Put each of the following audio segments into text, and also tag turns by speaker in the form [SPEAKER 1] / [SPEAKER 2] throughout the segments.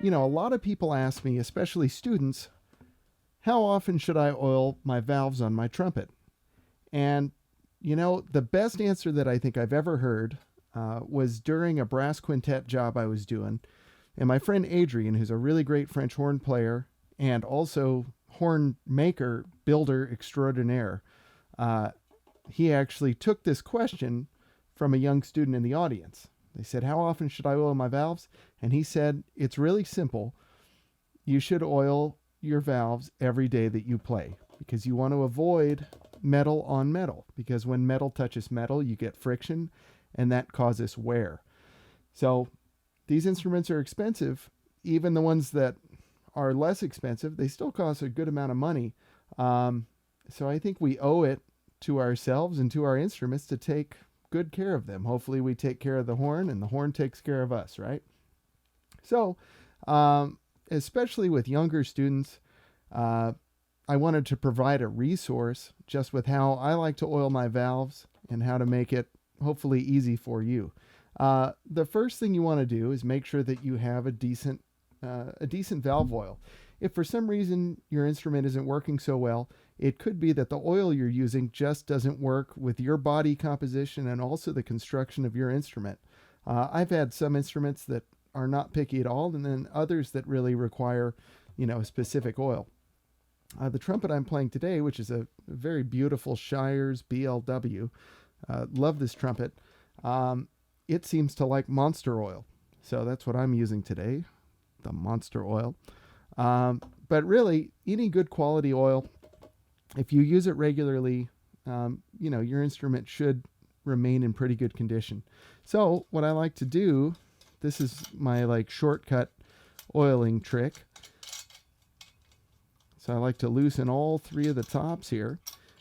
[SPEAKER 1] A lot of people ask me, especially students, how often should I oil my valves on my trumpet? And, the best answer that I think I've ever heard was during a brass quintet job I was doing. And my friend Adrian, who's a really great French horn player and also horn maker, builder extraordinaire, he actually took this question from a young student in the audience. They said, how often should I oil my valves? And he said, it's really simple. You should oil your valves every day that you play, because you want to avoid metal on metal, because when metal touches metal, you get friction, and that causes wear. So these instruments are expensive. Even the ones that are less expensive, they still cost a good amount of money. So I think we owe it to ourselves and to our instruments to take good care of them. Hopefully we take care of the horn and the horn takes care of us, right? So, especially with younger students, I wanted to provide a resource just with how I like to oil my valves and how to make it hopefully easy for you. The first thing you want to do is make sure that you have a decent valve oil. If for some reason your instrument isn't working so well, it could be that the oil you're using just doesn't work with your body composition and also the construction of your instrument. I've had some instruments that are not picky at all, and then others that really require, a specific oil. The trumpet I'm playing today, which is a very beautiful Shires BLW, love this trumpet. It seems to like Monster oil. So that's what I'm using today, the Monster oil. But really, any good quality oil, if you use it regularly, your instrument should remain in pretty good condition. So what I like to do, this is my shortcut oiling trick. So I like to loosen all three of the tops here.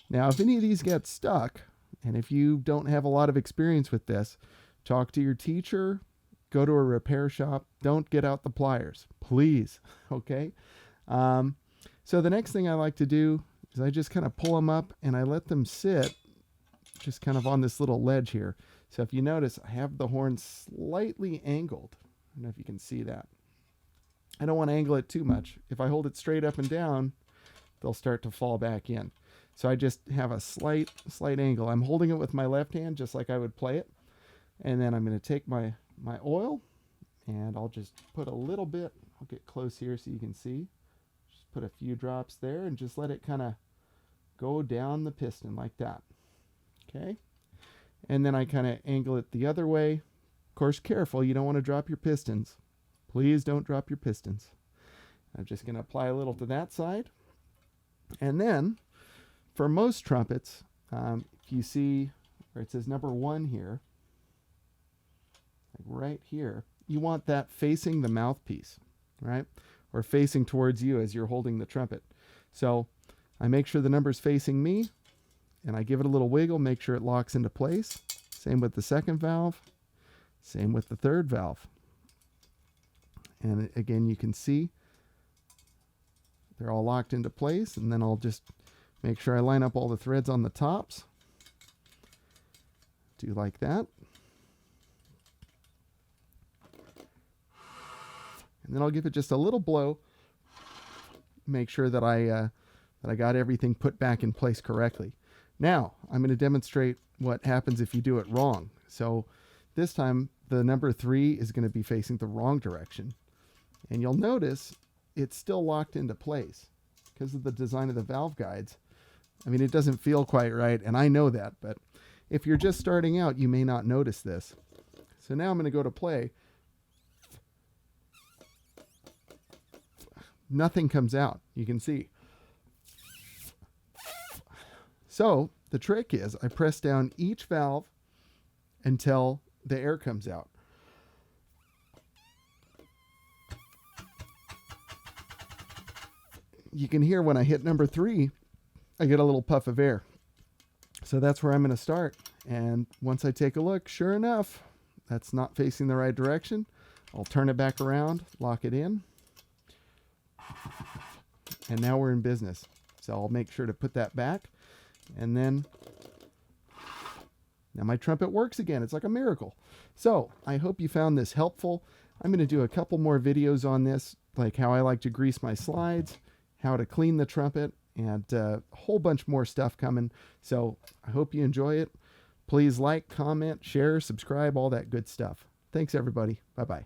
[SPEAKER 1] Now, if any of these get stuck, and if you don't have a lot of experience with this, talk to your teacher, go to a repair shop. Don't get out the pliers, please. Okay. So the next thing I like to do is I just kind of pull them up and I let them sit just kind of on this little ledge here. So if you notice, I have the horn slightly angled. I don't know if you can see that. I don't want to angle it too much. If I hold it straight up and down, they'll start to fall back in. So I just have a slight angle. I'm holding it with my left hand just like I would play it. And then I'm going to take my oil and I'll just put a little bit. I'll get close here so you can see. Just put a few drops there and just let it kind of go down the piston like that. Okay. And then I kind of angle it the other way. Of course, careful. You don't want to drop your pistons. Please don't drop your pistons. I'm just going to apply a little to that side. And then for most trumpets, if you see where it says number 1 here, like right here, you want that facing the mouthpiece, right? Or facing towards you as you're holding the trumpet. So I make sure the number's facing me and I give it a little wiggle, make sure it locks into place. Same with the second valve. Same with the third valve. And again, you can see they're all locked into place. And then I'll just make sure I line up all the threads on the tops. Do like that. And then I'll give it just a little blow. Make sure that I got everything put back in place correctly. Now, I'm going to demonstrate what happens if you do it wrong. So this time, the number 3 is going to be facing the wrong direction. And you'll notice it's still locked into place because of the design of the valve guides. I mean, it doesn't feel quite right, and I know that, but if you're just starting out, you may not notice this. So now I'm going to go to play. Nothing comes out. You can see. So the trick is I press down each valve until the air comes out. You can hear when I hit number 3, I get a little puff of air. So that's where I'm going to start. And once I take a look, sure enough, that's not facing the right direction. I'll turn it back around, lock it in. And now we're in business. So I'll make sure to put that back. And then now my trumpet works again. It's like a miracle. So I hope you found this helpful. I'm going to do a couple more videos on this, like how I like to grease my slides, how to clean the trumpet, and a whole bunch more stuff coming. So I hope you enjoy it. Please like, comment, share, subscribe, all that good stuff. Thanks, everybody. Bye-bye.